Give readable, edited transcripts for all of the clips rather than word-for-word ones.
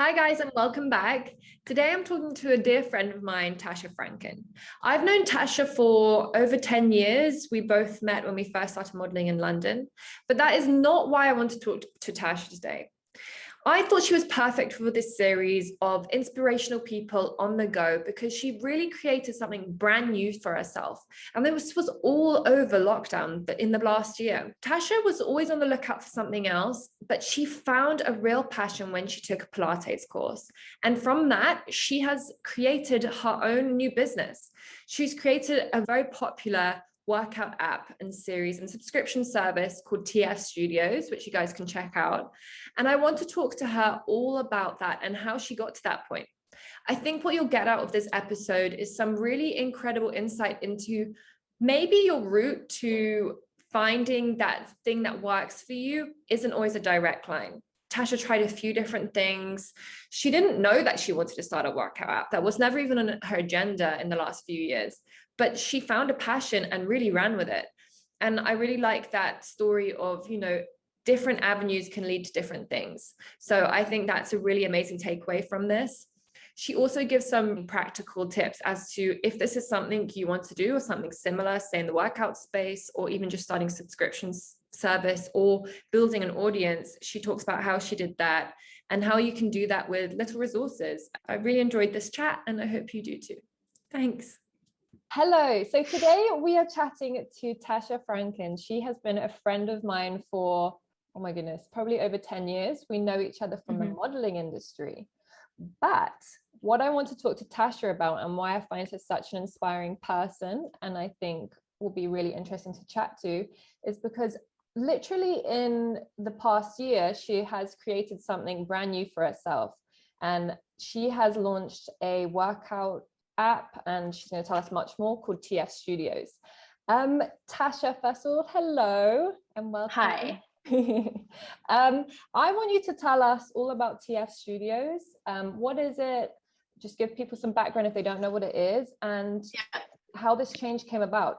Hi, guys, and welcome back. Today, I'm talking to a dear friend of mine, Tasha Franken. I've known Tasha for over 10 years. We both met when we first started modeling in London, but that is not why I want to talk to Tasha today. I thought she was perfect for this series of inspirational people on the go because she really created something brand new for herself. And this was all over lockdown, but in the last year. Tasha was always on the lookout for something else, but she found a real passion when she took a Pilates course. And from that, she has created her own new business. She's created a very popular workout app and series and subscription service called TF Studios, which you guys can check out. And I want to talk to her all about that and how she got to that point. I think what you'll get out of this episode is some really incredible insight into maybe your route to finding that thing that works for you isn't always a direct line. Tasha tried a few different things. She didn't know that she wanted to start a workout app. That was never even on her agenda in the last few years, but she found a passion and really ran with it. And I really like that story of, different avenues can lead to different things. So I think that's a really amazing takeaway from this. She also gives some practical tips as to if this is something you want to do or something similar, say in the workout space, or even just starting subscriptions service or building an audience. She talks about how she did that and how you can do that with little resources. I really enjoyed this chat and I hope you do too. Thanks. Hello. So today we are chatting to Tasha Franken. She has been a friend of mine for, oh my goodness, probably over 10 years. We know each other from the modeling industry. But what I want to talk to Tasha about and why I find her such an inspiring person, and I think will be really interesting to chat to, is because literally in the past year, she has created something brand new for herself. And she has launched a workout app, and she's going to tell us much more, called TF Studios. Tasha, first of all, hello and welcome. Hi. I want you to tell us all about TF Studios. What is it? Just give people some background if they don't know what it is, and how this change came about.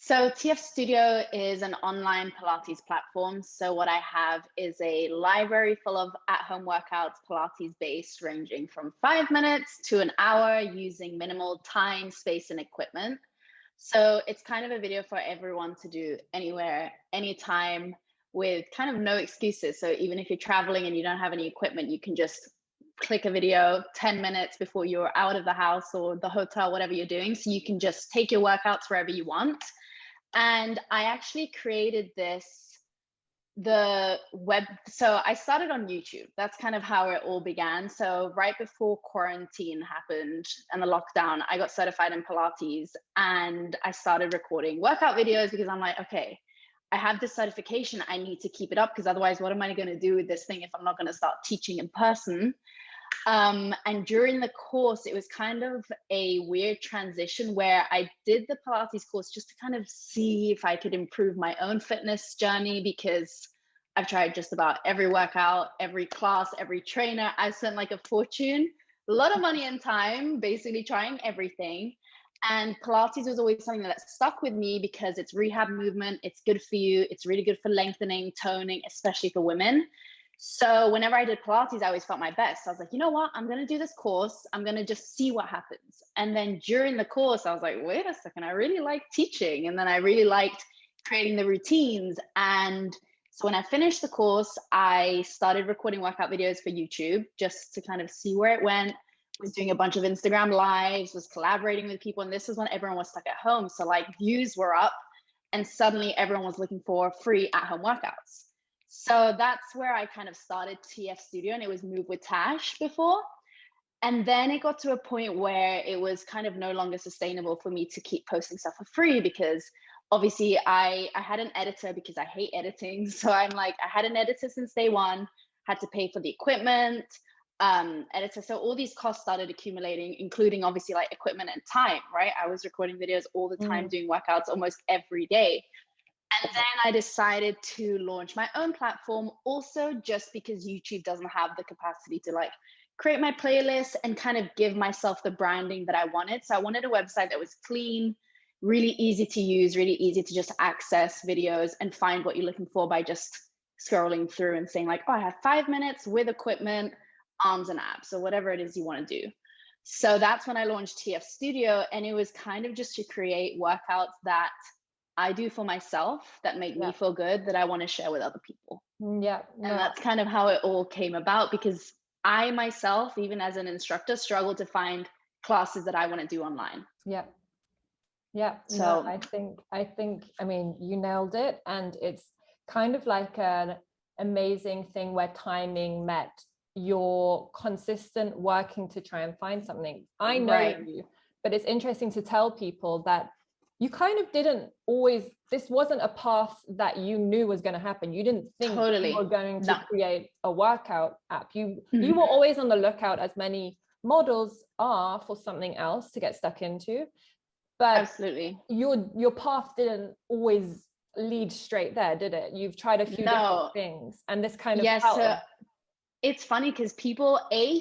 So TF Studio is an online Pilates platform. So what I have is a library full of at-home workouts, Pilates based, ranging from 5 minutes to an hour using minimal time, space, and equipment. So it's kind of a video for everyone to do anywhere, anytime, with kind of no excuses. So even if you're traveling and you don't have any equipment, you can just click a video 10 minutes before you're out of the house or the hotel, whatever you're doing. So you can just take your workouts wherever you want. And I actually created so I started on YouTube. That's kind of how it all began. So right before quarantine happened and the lockdown, I got certified in Pilates and I started recording workout videos because I'm like, okay, I have this certification. I need to keep it up because otherwise what am I going to do with this thing if I'm not going to start teaching in person? And during the course, it was kind of a weird transition where I did the Pilates course just to kind of see if I could improve my own fitness journey, because I've tried just about every workout, every class, every trainer. I spent like a fortune, a lot of money and time, basically trying everything. And Pilates was always something that stuck with me because it's rehab movement. It's good for you. It's really good for lengthening, toning, especially for women. So whenever I did Pilates, I always felt my best. I was like, you know what? I'm going to do this course. I'm going to just see what happens. And then during the course, I was like, wait a second, I really like teaching. And then I really liked creating the routines. And so when I finished the course, I started recording workout videos for YouTube just to kind of see where it went. Was doing a bunch of Instagram lives, was collaborating with people. And this is when everyone was stuck at home. So like views were up and suddenly everyone was looking for free at-home workouts. So that's where I kind of started TF Studio, and it was Move with Tash before. And then it got to a point where it was kind of no longer sustainable for me to keep posting stuff for free, because obviously I had an editor because I hate editing. So I'm like, I had an editor since day one, had to pay for the equipment, editor. So all these costs started accumulating, including obviously like equipment and time, right? I was recording videos all the time, doing workouts almost every day. And then I decided to launch my own platform, also just because YouTube doesn't have the capacity to like create my playlist and kind of give myself the branding that I wanted. So I wanted a website that was clean, really easy to use, really easy to just access videos and find what you're looking for by just scrolling through and saying like, oh, I have 5 minutes with equipment, arms and abs, or whatever it is you want to do. So that's when I launched TF Studio, and it was kind of just to create workouts that I do for myself that make me feel good, that I want to share with other people. Yeah. And that's kind of how it all came about, because I myself, even as an instructor, struggle to find classes that I want to do online. Yeah. Yeah. So I mean, you nailed it. And it's kind of like an amazing thing where timing met your consistent working to try and find something. I know you, but it's interesting to tell people that you kind of didn't always, this wasn't a path that you knew was going to happen. You didn't think you were going to create a workout app. You were always on the lookout, as many models are, for something else to get stuck into. But absolutely, your path didn't always lead straight there, did it? You've tried a few different things, and this kind of helped. It's funny because people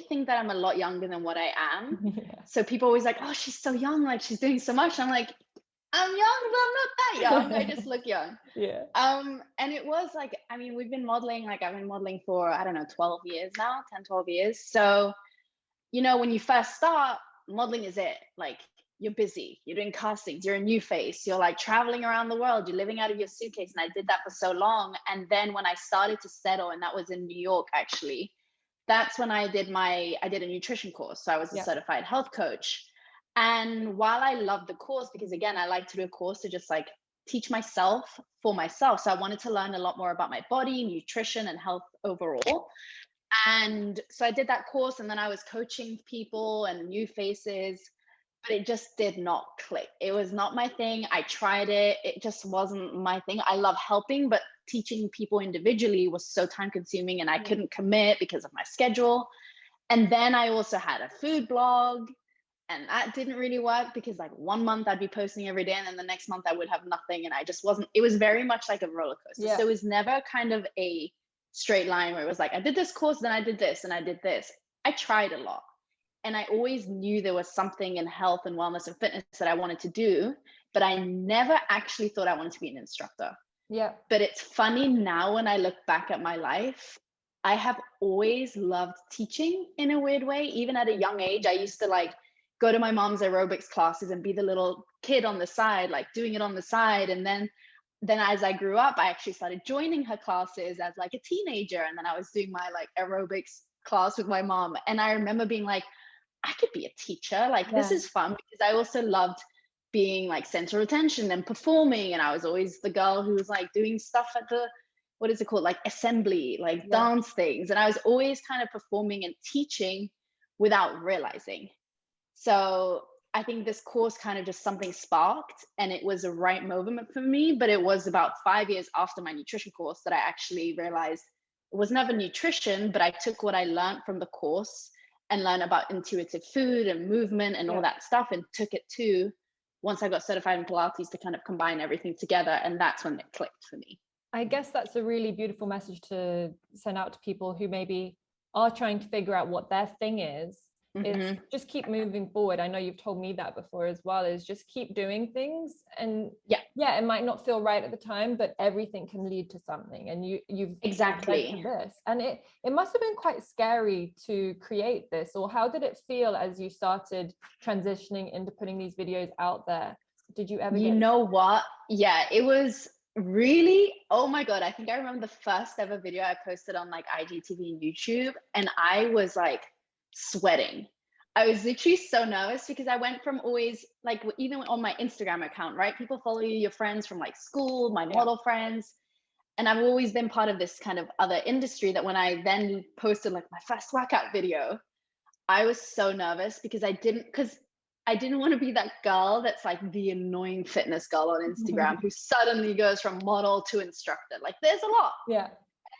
think that I'm a lot younger than what I am. So people always like, oh, she's so young, like she's doing so much. I'm like, I'm young, but I'm not that young. I just look young. And it was like, I mean, we've been modeling, like I've been modeling for, I don't know, 12 years now, 10, 12 years. So, you know, when you first start, modeling is it. Like, you're busy, you're doing castings, you're a new face, you're like traveling around the world, you're living out of your suitcase. And I did that for so long. And then when I started to settle, and that was in New York, actually, that's when I did a nutrition course. So I was a certified health coach. And while I loved the course, because again, I like to do a course to just like teach myself for myself. So I wanted to learn a lot more about my body, nutrition, and health overall. And so I did that course, and then I was coaching people and new faces, but it just did not click. It was not my thing. I tried it. It just wasn't my thing. I love helping, but teaching people individually was so time consuming, and I couldn't commit because of my schedule. And then I also had a food blog, and that didn't really work, because like 1 month I'd be posting every day, and then the next month I would have nothing. And I just wasn't, it was very much like a roller coaster. So it was never kind of a straight line where it was like, I did this course, then I did this, and I did this. I tried a lot. And I always knew there was something in health and wellness and fitness that I wanted to do, but I never actually thought I wanted to be an instructor. But it's funny now when I look back at my life, I have always loved teaching in a weird way. Even at a young age, I used to like go to my mom's aerobics classes and be the little kid on the side, like doing it on the side. And then as I grew up, I actually started joining her classes as like a teenager. And then I was doing my like aerobics class with my mom. And I remember being like, I could be a teacher. Like, this is fun, because I also loved being like center of attention and performing. And I was always the girl who was like doing stuff at the, what is it called? Like assembly, like dance things. And I was always kind of performing and teaching without realizing. So I think this course kind of just something sparked, and it was a right moment for me. But it was about 5 years after my nutrition course that I actually realized it was never nutrition, but I took what I learned from the course and learn about intuitive food and movement and all that stuff, and took it to, once I got certified in Pilates, to kind of combine everything together. And that's when it clicked for me. I guess that's a really beautiful message to send out to people who maybe are trying to figure out what their thing is just keep moving forward. I know you've told me that before as well, is just keep doing things. And it might not feel right at the time, but everything can lead to something. And you've exactly this. And it must have been quite scary to create this, or how did it feel as you started transitioning into putting these videos out there? Did you ever you know what? Yeah, it was really, oh my God. I think I remember the first ever video I posted on like IGTV and YouTube, and I was like sweating. I was literally so nervous, because I went from always like, even on my Instagram account, right? People follow you, your friends from like school, my model friends. And I've always been part of this kind of other industry, that when I then posted like my first workout video, I was so nervous, because I didn't want to be that girl that's like the annoying fitness girl on Instagram who suddenly goes from model to instructor. Like, there's a lot.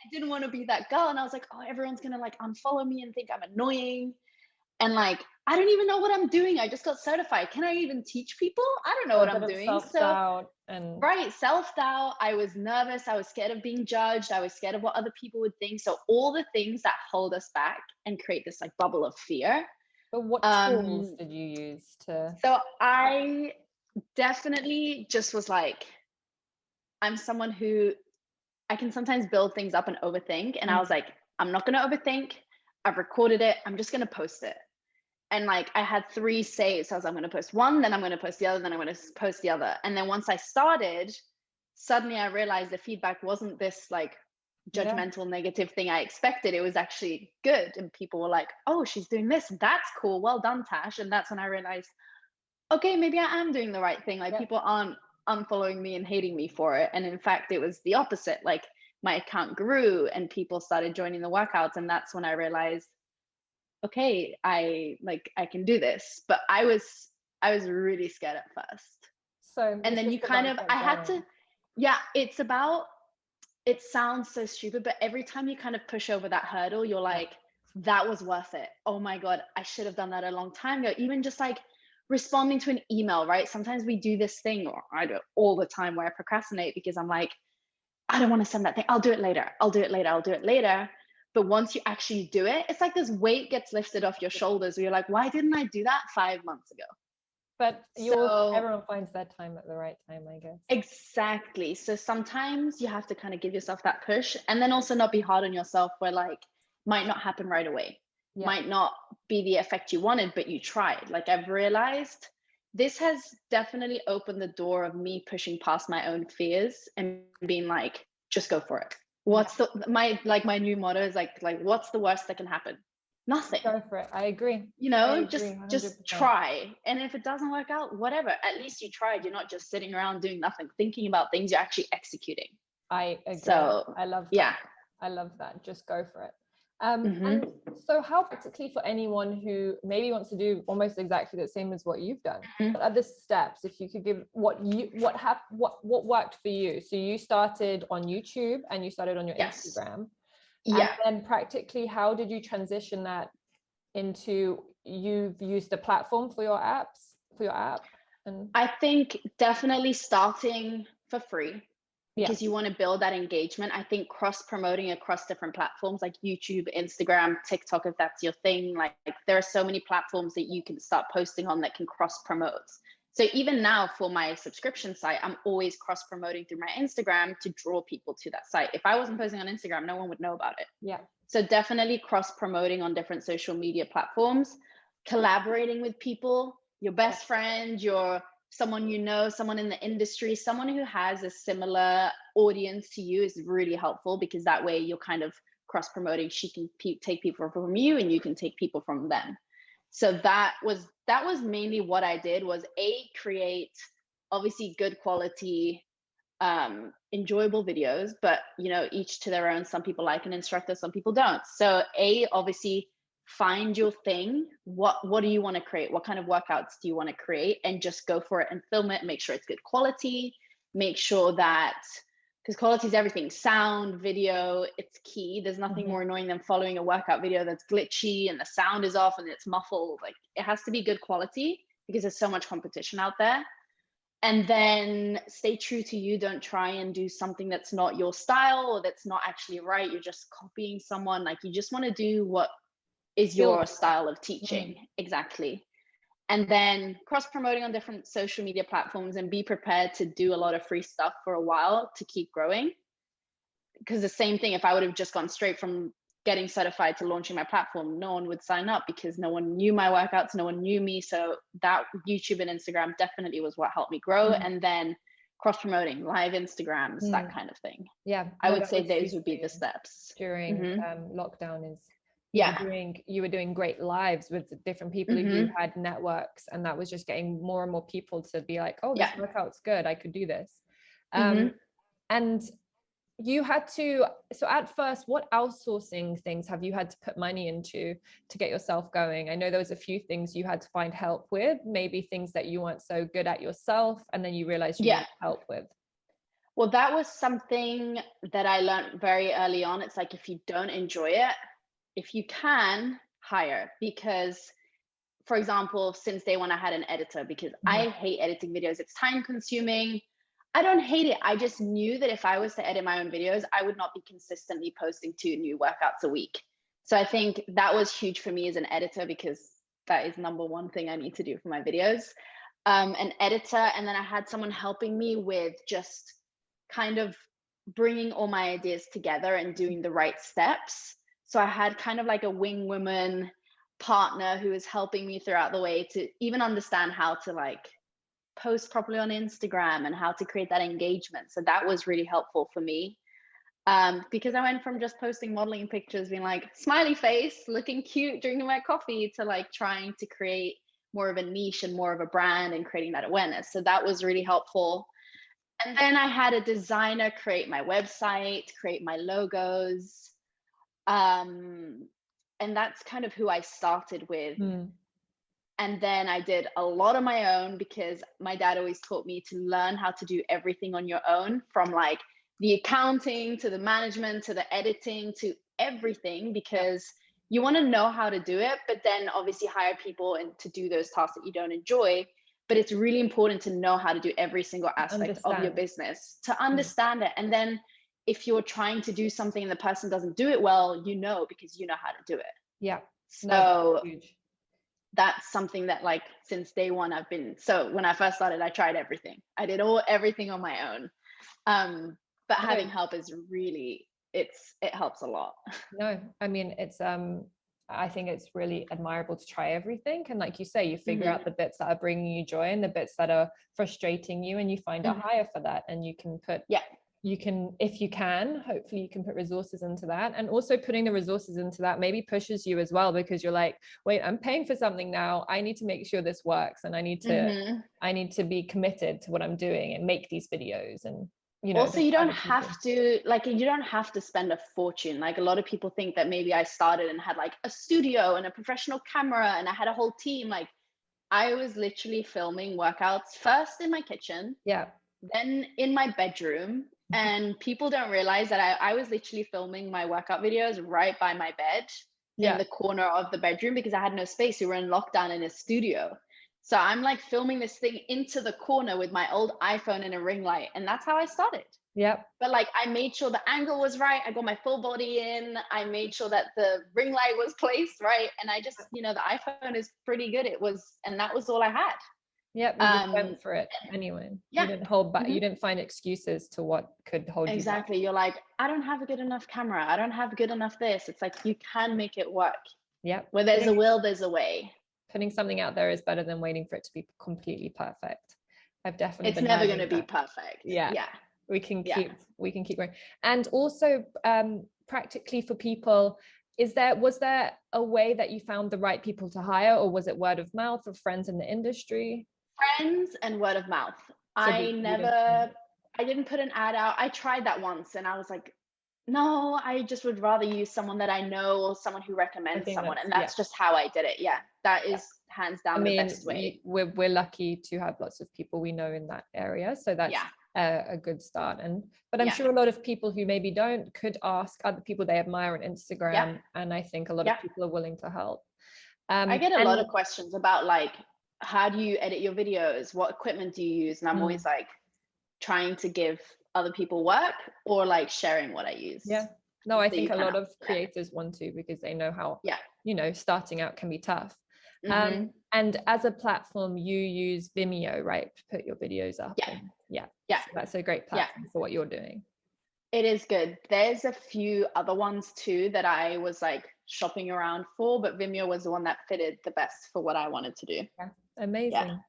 I didn't want to be that girl. And I was like, oh, everyone's going to like unfollow me and think I'm annoying. And like, I don't even know what I'm doing. I just got certified. Can I even teach people? I don't know what I'm doing. Self-doubt self-doubt. I was nervous. I was scared of being judged. I was scared of what other people would think. So all the things that hold us back and create this like bubble of fear. But what tools did you use to? So I definitely just was like, I'm someone who I can sometimes build things up and overthink. And I was like, I'm not going to overthink. I've recorded it. I'm just going to post it. And like, I had 3 saves. So I was, I'm going to post one, then I'm going to post the other, then I'm going to post the other. And then once I started, suddenly I realized the feedback wasn't this like judgmental, negative thing I expected. It was actually good. And people were like, oh, she's doing this. That's cool. Well done, Tash. And that's when I realized, okay, maybe I am doing the right thing. Like people aren't unfollowing me and hating me for it. And in fact, it was the opposite. Like my account grew and people started joining the workouts. And that's when I realized, okay, I can do this. But I was really scared at first. So And then you kind of, I had to, it's about, it sounds so stupid, but every time you kind of push over that hurdle, you're like, that was worth it. Oh my God, I should have done that a long time ago. Even just like responding to an email, right? Sometimes we do this thing, or I do it all the time, where I procrastinate because I'm like, I don't want to send that thing. I'll do it later. I'll do it later. I'll do it later. But once you actually do it, it's like this weight gets lifted off your shoulders where you're like, why didn't I do that 5 months ago? But everyone finds that time at the right time, I guess. Exactly. So sometimes you have to kind of give yourself that push, and then also not be hard on yourself where like might not happen right away. Might not be the effect you wanted, but you tried. Like I've realized this has definitely opened the door of me pushing past my own fears and being like, just go for it. What's my new motto is like what's the worst that can happen? Nothing. Go for it. I agree. You know, I agree, just try. And if it doesn't work out, whatever, at least you tried. You're not just sitting around doing nothing, thinking about things, you're actually executing. I agree. So I love that. Yeah. I love that. Just go for it. And so how, particularly for anyone who maybe wants to do almost exactly the same as what you've done, what are the steps, if you could give what worked for you? So you started on YouTube and you started on your Instagram. And then practically, how did you transition that into, you've used the platform for your app? And I think definitely starting for free, because you want to build that engagement. I think cross promoting across different platforms like YouTube, Instagram, TikTok, if that's your thing, like there are so many platforms that you can start posting on that can cross promote. So even now for my subscription site, I'm always cross promoting through my Instagram to draw people to that site. If I wasn't posting on Instagram, no one would know about it. So definitely cross promoting on different social media platforms, collaborating with people, your best friend, your someone you know, someone in the industry, someone who has a similar audience to you is really helpful, because that way you're kind of cross promoting. She can take people from you and you can take people from them. So that was mainly what I did, was create obviously good quality, enjoyable videos, but you know, each to their own. Some people like an instructor, some people don't. So obviously find your thing. What do you want to create? What kind of workouts do you want to create? And just go for it and film it. Make sure it's good quality. Make sure that, because quality is everything. Sound, video, it's key. There's nothing more annoying than following a workout video that's glitchy and the sound is off and it's muffled. Like it has to be good quality because there's so much competition out there. And then stay true to you. Don't try and do something that's not your style or that's not actually right. You're just copying someone. Like you just want to do what is your style of teaching. Exactly. And then cross promoting on different social media platforms, and be prepared to do a lot of free stuff for a while to keep growing. Because the same thing, if I would have just gone straight from getting certified to launching my platform, no one would sign up because no one knew my workouts, no one knew me. So that YouTube and Instagram definitely was what helped me grow. And then cross promoting, live Instagrams, that kind of thing. I would say those would be the steps. During lockdown is you were doing great lives with different people who had networks, and that was just getting more and more people to be like, oh, this workout's good, I could do this. And you had to, so at first, what outsourcing things have you had to put money into to get yourself going? I know there was a few things you had to find help with, maybe things that you weren't so good at yourself, and then you realized you needed help with. Well, that was something that I learned very early on. It's like, if you don't enjoy it, if you can, hire. Because, for example, since day one, I had an editor, because I hate editing videos. It's time consuming. I don't hate it. I just knew that if I was to edit my own videos, I would not be consistently posting 2 new workouts a week. So I think that was huge for me as an editor, because that is number one thing I need to do for my videos. An editor. And then I had someone helping me with just kind of bringing all my ideas together and doing the right steps. So I had kind of like a wing woman partner who was helping me throughout the way to even understand how to like post properly on Instagram and how to create that engagement. So that was really helpful for me. Because I went from just posting modeling pictures, being like smiley face, looking cute, drinking my coffee, to like trying to create more of a niche and more of a brand and creating that awareness. So that was really helpful. And then I had a designer create my website, create my logos. And that's kind of who I started with. And then I did a lot of my own because my dad always taught me to learn how to do everything on your own, from like the accounting to the management to the editing to everything, because you want to know how to do it, but then obviously hire people and to do those tasks that you don't enjoy. But it's really important to know how to do every single aspect of your business, to understand it. And then if you're trying to do something and the person doesn't do it well, you know, because you know how to do it. Yeah. So that's something that like since day one I've been, so when I first started, I tried everything. I did everything on my own. But having help is really, it helps a lot. No, I mean, it's I think it's really admirable to try everything. And like you say, you figure out the bits that are bringing you joy and the bits that are frustrating you, and you find a hire for that. And you can put, you can, if you can, hopefully you can put resources into that. And also putting the resources into that maybe pushes you as well, because you're like, wait, I'm paying for something now. I need to make sure this works. And I need to be committed to what I'm doing and make these videos. And you know, also, you don't have to spend a fortune. Like a lot of people think that maybe I started and had like a studio and a professional camera and I had a whole team. Like I was literally filming workouts first in my kitchen, then in my bedroom. And people don't realize that I was literally filming my workout videos right by my bed in the corner of the bedroom because I had no space. We were in lockdown in a studio. So I'm like filming this thing into the corner with my old iPhone and a ring light. And that's how I started. But like I made sure the angle was right. I got my full body in. I made sure that the ring light was placed right. And I just, you know, the iPhone is pretty good. And that was all I had. You just went for it anyway. You didn't hold back. You didn't find excuses to what could hold you back. You're like, I don't have a good enough camera. I don't have good enough this. It's like, you can make it work. Where there's a will, there's a way. Putting something out there is better than waiting for it to be completely perfect. I've definitely it's never going to be perfect. We can keep going. And also practically for people, was there a way that you found the right people to hire, or was it word of mouth or friends in the industry? Friends and word of mouth. So I didn't put an ad out. I tried that once and I was like, no, I just would rather use someone that I know or someone who recommends someone. And that's just how I did it. That is hands down the best way. We're lucky to have lots of people we know in that area. So that's a good start. But I'm sure a lot of people who maybe don't could ask other people they admire on Instagram. And I think a lot of people are willing to help. I get a lot of questions about like, how do you edit your videos? What equipment do you use? And I'm always like trying to give other people work or like sharing what I use. I think a lot of creators want to, because they know how, you know, starting out can be tough. And as a platform, you use Vimeo, right, to put your videos up? So that's a great platform for what you're doing. It is good. There's a few other ones too that I was like shopping around for, but Vimeo was the one that fitted the best for what I wanted to do. Amazing.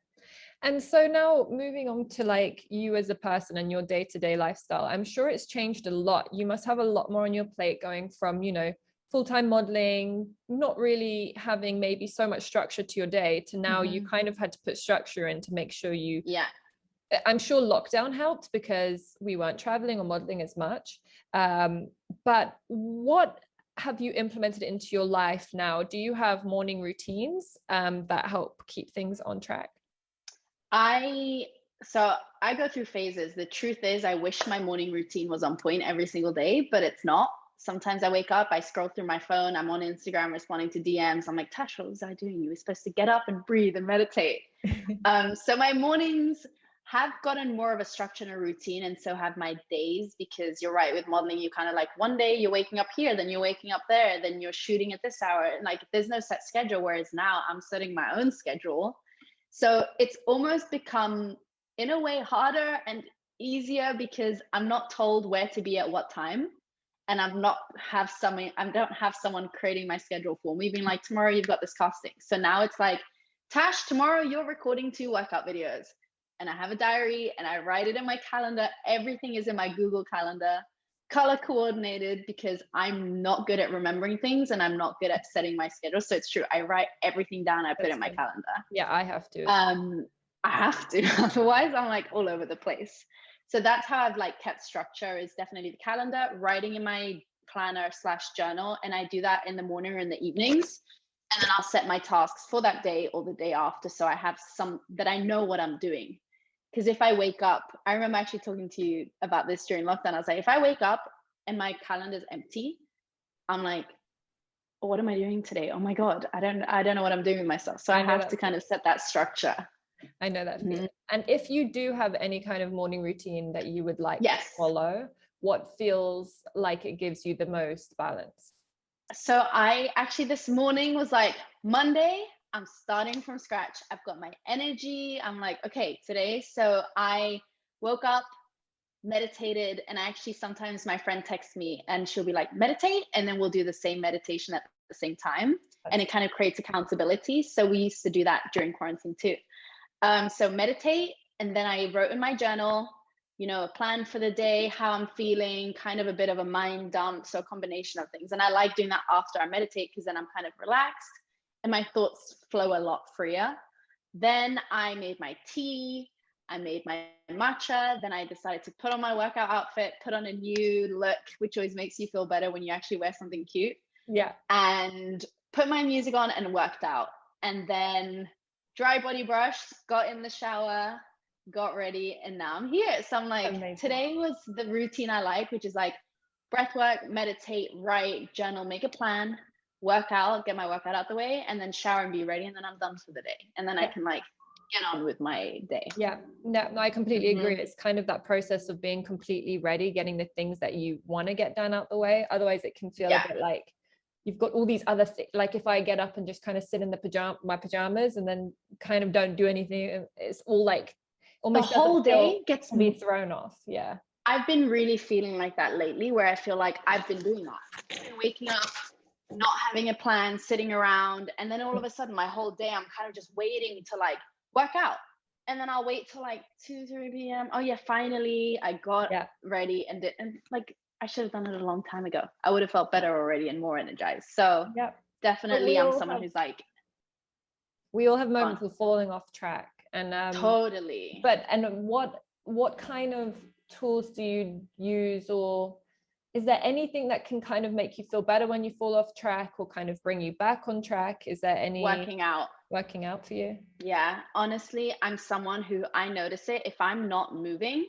And so now moving on to like you as a person and your day-to-day lifestyle, I'm sure it's changed a lot. You must have a lot more on your plate, going from, you know, full-time modeling, not really having maybe so much structure to your day, to now you kind of had to put structure in to make sure you, I'm sure lockdown helped because we weren't traveling or modeling as much. But what have you implemented into your life now? Do you have morning routines that help keep things on track? I go through phases. The truth is, I wish my morning routine was on point every single day, but it's not. Sometimes I wake up, I scroll through my phone, I'm on Instagram responding to DMs. I'm like, Tasha, what was I doing? You were supposed to get up and breathe and meditate. So my mornings have gotten more of a structure and a routine, and so have my days, because you're right, with modeling, you kind of like one day you're waking up here, then you're waking up there, then you're shooting at this hour. And like there's no set schedule, whereas now I'm setting my own schedule. So it's almost become, in a way, harder and easier because I'm not told where to be at what time. And I don't have someone creating my schedule for me, being like, tomorrow you've got this casting. So now it's like, Tash, tomorrow you're recording 2 workout videos. And I have a diary and I write it in my calendar. Everything is in my Google Calendar, color coordinated, because I'm not good at remembering things and I'm not good at setting my schedule. So it's true. I write everything down. I put it in my calendar. Yeah, I have to. I have to. Otherwise, I'm like all over the place. So that's how I've like kept structure, is definitely the calendar, writing in my planner / journal. And I do that in the morning or in the evenings. And then I'll set my tasks for that day or the day after. So I have some that I know what I'm doing. Because if I wake up, I remember actually talking to you about this during lockdown. I was like, if I wake up and my calendar's empty, I'm like, oh, what am I doing today? Oh my God, I don't know what I'm doing with myself. So I have to kind of set that structure. I know that feeling. And if you do have any kind of morning routine that you would like to follow, what feels like it gives you the most balance? So I actually, this morning was like, Monday, I'm starting from scratch. I've got my energy. I'm like, okay, today. So I woke up, meditated, and actually sometimes my friend texts me and she'll be like, meditate, and then we'll do the same meditation at the same time. And it kind of creates accountability. So we used to do that during quarantine too. So meditate, and then I wrote in my journal, a plan for the day, how I'm feeling, kind of a bit of a mind dump, so a combination of things. And I like doing that after I meditate because then I'm kind of relaxed and my thoughts flow a lot freer. Then I made my tea, I made my matcha, then I decided to put on my workout outfit, put on a new look, which always makes you feel better when you actually wear something cute. Yeah. And put my music on and worked out. And then dry body brush, got in the shower, got ready, and now I'm here. So I'm like, amazing. Today was the routine I like, which is like breath work, meditate, write, journal, make a plan, work out, get my workout out the way, and then shower and be ready, and then I'm done for the day. And then I can like get on with my day. Yeah, no, I completely agree. It's kind of that process of being completely ready, getting the things that you want to get done out the way. Otherwise it can feel a bit like you've got all these other things. Like if I get up and just kind of sit in my pajamas and then kind of don't do anything, it's all like almost the whole day gets me thrown off. Yeah, I've been really feeling like that lately, where I feel like I've been doing that. I've been waking up, not having a plan, sitting around, and then all of a sudden my whole day I'm kind of just waiting to like work out. And then I'll wait till like 2-3 p.m. Oh yeah, finally I got ready and like I should have done it a long time ago. I would have felt better already and more energized. So definitely I'm someone who's like, we all have moments of falling off track. And totally. But what kind of tools do you use, or is there anything that can kind of make you feel better when you fall off track or kind of bring you back on track? Is there any working out for you? Yeah, honestly, I'm someone who, I notice it if I'm not moving,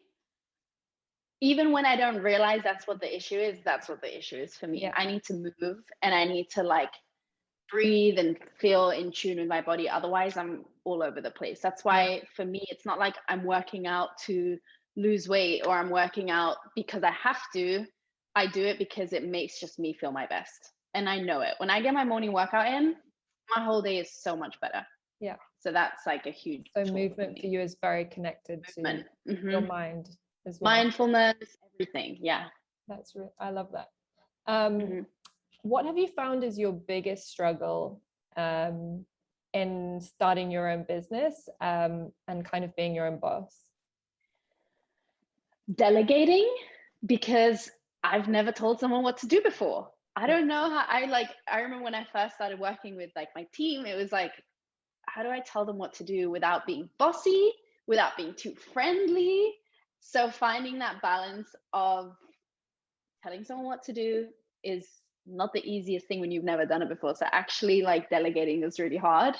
even when I don't realize that's what the issue is for me. I need to move and I need to like breathe and feel in tune with my body. Otherwise I'm all over the place. That's why for me, it's not like I'm working out to lose weight or I'm working out because I have to. I do it because it makes just me feel my best. And I know it. When I get my morning workout in, my whole day is so much better. Yeah. So that's like a huge. So movement for you is very connected to your mind as well. Mindfulness, everything. Yeah. I love that. What have you found is your biggest struggle in starting your own business and kind of being your own boss? Delegating, because I've never told someone what to do before. I don't know how I remember when I first started working with like my team, it was like, how do I tell them what to do without being bossy, without being too friendly? So finding that balance of telling someone what to do is not the easiest thing when you've never done it before. So actually like delegating is really hard.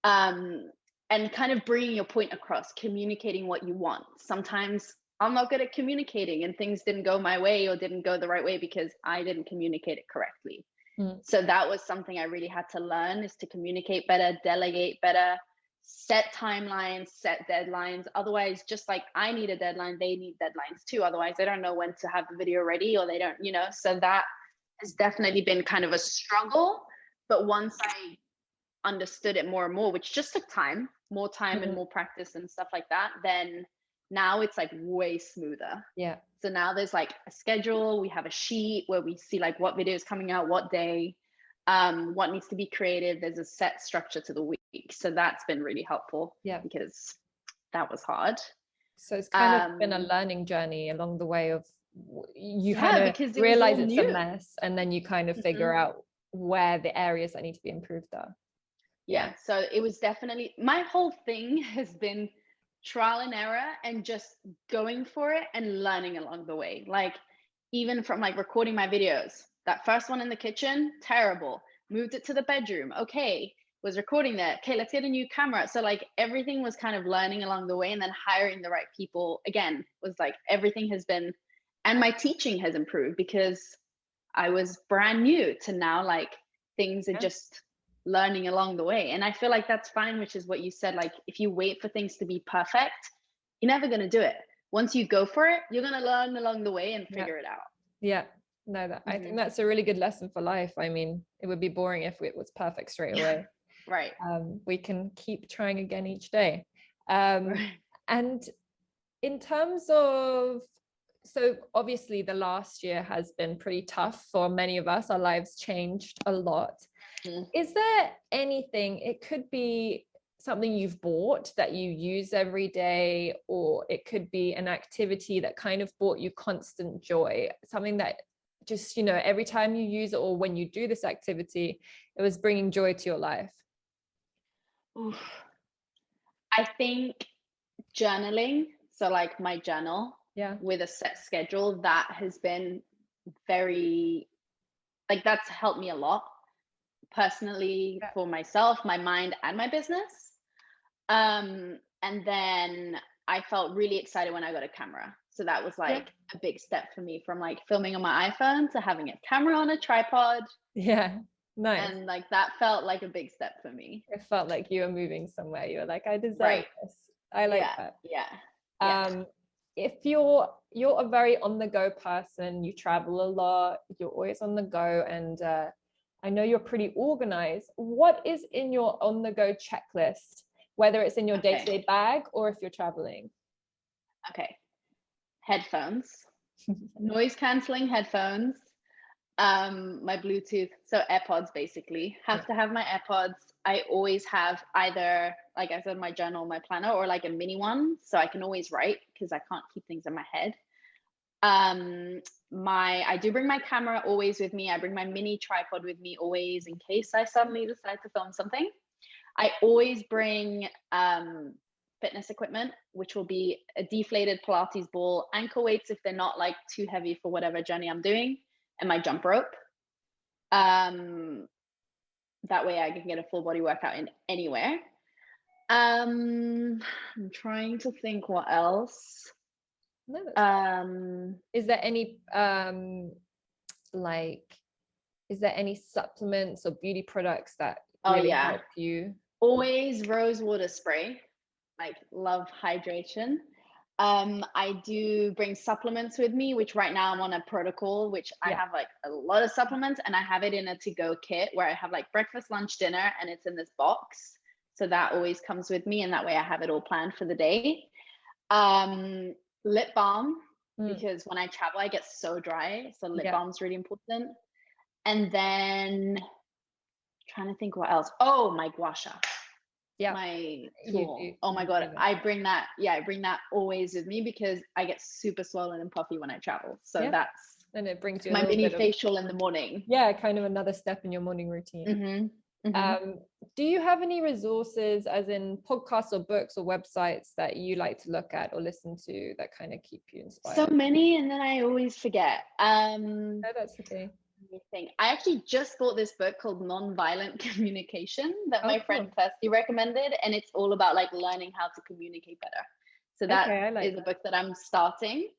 And kind of bringing your point across, communicating what you want. Sometimes I'm not good at communicating and things didn't go my way or didn't go the right way because I didn't communicate it correctly. So that was something I really had to learn, is to communicate better, delegate better, set timelines, set deadlines. Otherwise, just like I need a deadline, they need deadlines too. Otherwise, they don't know when to have the video ready, or they don't, so that has definitely been kind of a struggle. But once I understood it more and more, which just took time, more time and more practice and stuff like that, then Now it's like way smoother. Yeah. So now there's like a schedule. We have a sheet where we see like what video is coming out, what day, what needs to be created. There's a set structure to the week. So that's been really helpful. Yeah. Because that was hard. So it's kind of been a learning journey along the way of you kind of because realize it's a mess, and then you kind of figure out where the areas that need to be improved are. Yeah. So it was definitely, my whole thing has been trial and error and just going for it and learning along the way. Like even from like recording my videos, that first one in the kitchen, terrible. Moved it to the bedroom. Okay. Was recording there. Okay, let's get a new camera. So like everything was kind of learning along the way, and then hiring the right people again was like everything has been, and my teaching has improved because I was brand new to now, like things are just learning along the way. And I feel like that's fine, which is what you said. Like if you wait for things to be perfect, you're never going to do it. Once you go for it, you're going to learn along the way and figure it out. Yeah. No, I think that's a really good lesson for life. I mean, it would be boring if it was perfect straight away. Right. We can keep trying again each day. And in terms of, so obviously the last year has been pretty tough for many of us. Our lives changed a lot. Is there anything, it could be something you've bought that you use every day, or it could be an activity that kind of brought you constant joy, something that just, you know, every time you use it or when you do this activity, it was bringing joy to your life? Oof. I think journaling. So like my journal with a set schedule, that has been very, like that's helped me a lot personally for myself, my mind, and my business. And then I felt really excited when I got a camera. So that was like a big step for me, from like filming on my iPhone to having a camera on a tripod. Yeah. Nice. And like that felt like a big step for me. It felt like you were moving somewhere. You were like, I deserve this. I like that. Yeah. If you're a very on the go person, you travel a lot, you're always on the go, and I know you're pretty organized. What is in your on the go checklist, whether it's in your day-to-day bag or if you're traveling? Okay. Headphones, noise canceling headphones, my Bluetooth, so AirPods basically. Have to have my AirPods. I always have either, like I said, my journal, my planner, or like a mini one, so I can always write because I can't keep things in my head. I do bring my camera always with me. I bring my mini tripod with me always in case I suddenly decide to film something. I always bring fitness equipment, which will be a deflated Pilates ball, ankle weights if they're not like too heavy for whatever journey I'm doing, and my jump rope. That way I can get a full body workout in anywhere. I'm trying to think what else. Is there any is there any supplements or beauty products that really help you? Always rose water spray. Like love hydration. I do bring supplements with me, which right now I'm on a protocol, which I have like a lot of supplements, and I have it in a to-go kit where I have like breakfast, lunch, dinner, and it's in this box. So that always comes with me, and that way I have it all planned for the day. Lip balm, because when I travel, I get so dry. So lip balm's really important. And then trying to think what else. Oh, my gua sha. My tool. Oh my God. I bring that always with me because I get super swollen and puffy when I travel. So and it brings you my mini facial in the morning. Yeah, kind of another step in your morning routine. Do you have any resources, as in podcasts or books or websites, that you like to look at or listen to that kind of keep you inspired? So many, and then I always forget. No, that's okay. I actually just bought this book called Nonviolent Communication that my friend Kirsty recommended, and it's all about like learning how to communicate better. So that is a book that I'm starting,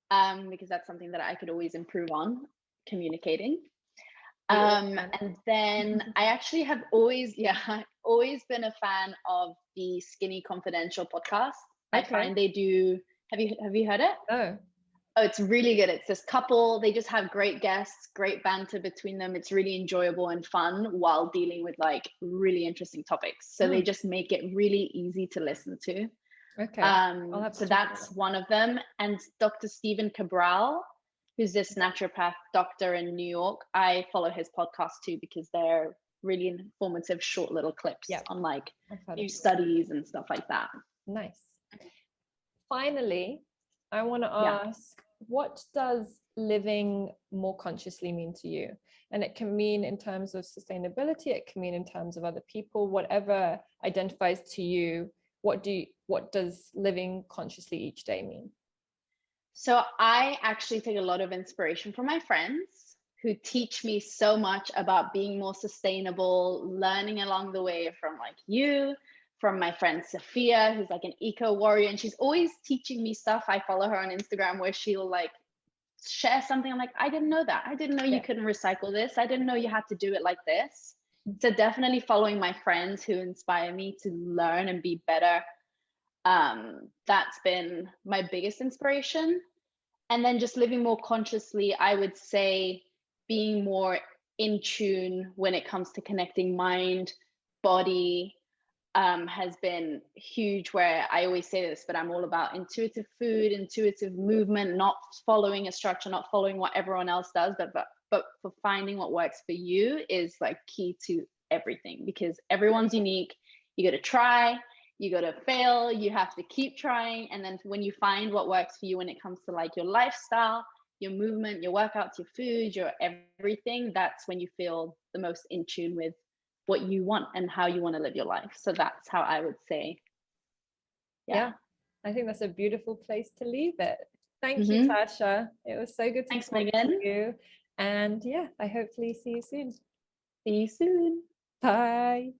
because that's something that I could always improve on, communicating. And then I actually have always been a fan of the Skinny Confidential podcast. I find they do. Have you heard it? No. Oh, it's really good. It's this couple. They just have great guests, great banter between them. It's really enjoyable and fun while dealing with like really interesting topics. So they just make it really easy to listen to. Okay. So that's one of them. And Dr. Stephen Cabral, who's this naturopath doctor in New York, I follow his podcast too, because they're really informative, short little clips on like new studies and stuff like that. Nice. Finally, I want to ask, what does living more consciously mean to you? And it can mean in terms of sustainability, it can mean in terms of other people, whatever identifies to you. What does living consciously each day mean? So I actually take a lot of inspiration from my friends who teach me so much about being more sustainable, learning along the way from like you, from my friend Sophia, who's like an eco warrior, and she's always teaching me stuff. I follow her on Instagram where she'll like share something. I'm like, I didn't know that. I didn't know you couldn't recycle this. I didn't know you had to do it like this. So definitely following my friends who inspire me to learn and be better. That's been my biggest inspiration. And then just living more consciously, I would say being more in tune when it comes to connecting mind, body, has been huge, where I always say this, but I'm all about intuitive food, intuitive movement, not following a structure, not following what everyone else does, but for finding what works for you is like key to everything, because everyone's unique. You got to try, you got to fail, you have to keep trying. And then when you find what works for you when it comes to like your lifestyle, your movement, your workouts, your food, your everything, that's when you feel the most in tune with what you want and how you want to live your life. So that's how I would say. Yeah, I think that's a beautiful place to leave it. Thank you, Tasha. It was so good to Thanks, talk Megan. to you. And yeah, I hopefully see you soon. See you soon. Bye.